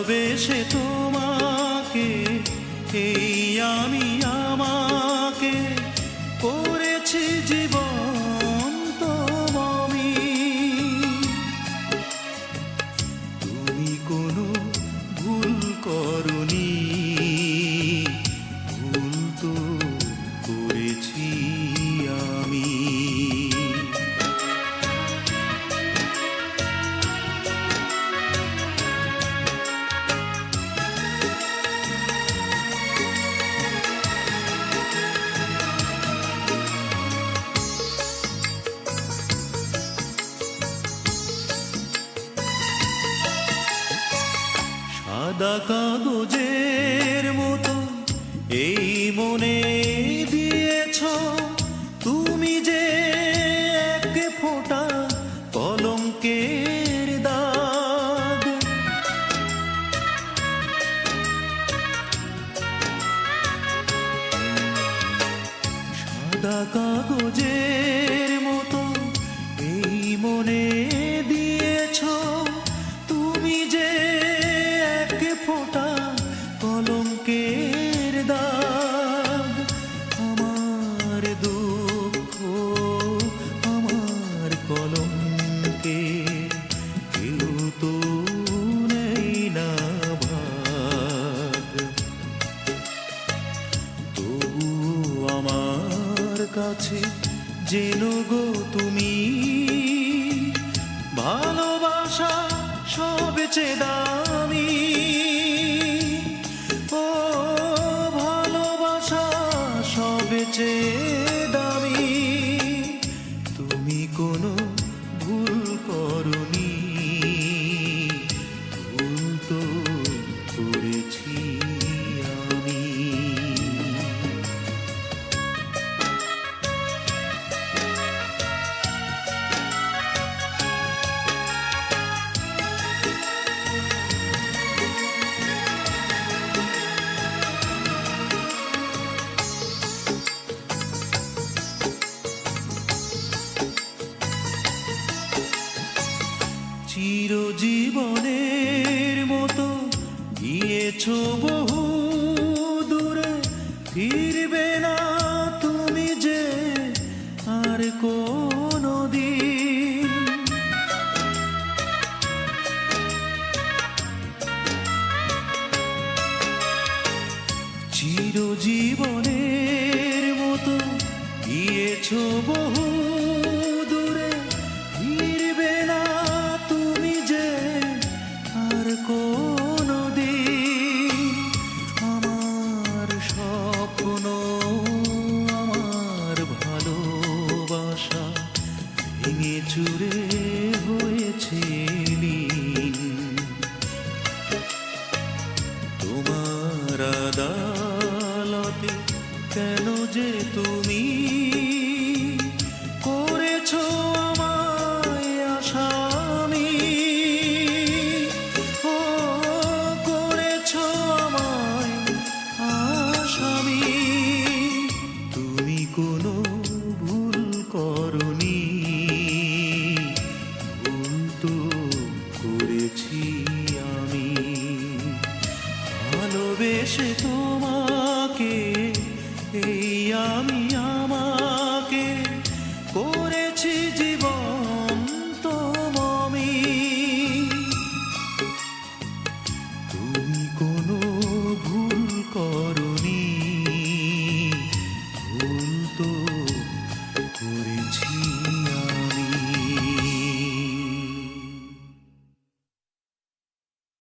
ভালোবেসে তোমাকে এই আমি আমাকে করেছি জীবন তোমামি। তুমি কোনো ভুল করনি, ভুল তো করেছি আমি। সাদা কাগজের মতো এই মনে দিয়েছ তুমি যে এক ফোঁটা কলঙ্কের দাগ। সাদা কাগজের মতো এই মনে দিয়েছ তুমি যে ফোঁটা কলঙ্কের দাগ। আমার দুঃখ আমার কলঙ্কে কেউ তো নেই না ভাগ। তবু আমার কাছে যেন গো তুমি ভালোবাসা সবচেয়ে দামি। সবচেয়ে দামি। তুমি কোনো ভুল করনি, ভুল তো করেছি আমি। চিরজীবনের মতো গিয়েছো বহু দূরে, ফিরবে না তুমি যে আর কোনো দিন। চিরজীবনের মতো গিয়েছো বহু দূরে, ফিরবে না তুমি যে আর কোনো দিন। আমার স্বপ্ন আমার ভালোবাসা ভেঙে চুরে হয়েছে লীন। তোমার আদালতে কেন যে তুমি করেছো আমায় আসামি। ও করেছো আমায় আসামি। তুমি কোনো ভুল করনি, ভুল তো করেছি আমি। ভালোবেসে তোমাকে এই আমি আমাকে করেছি।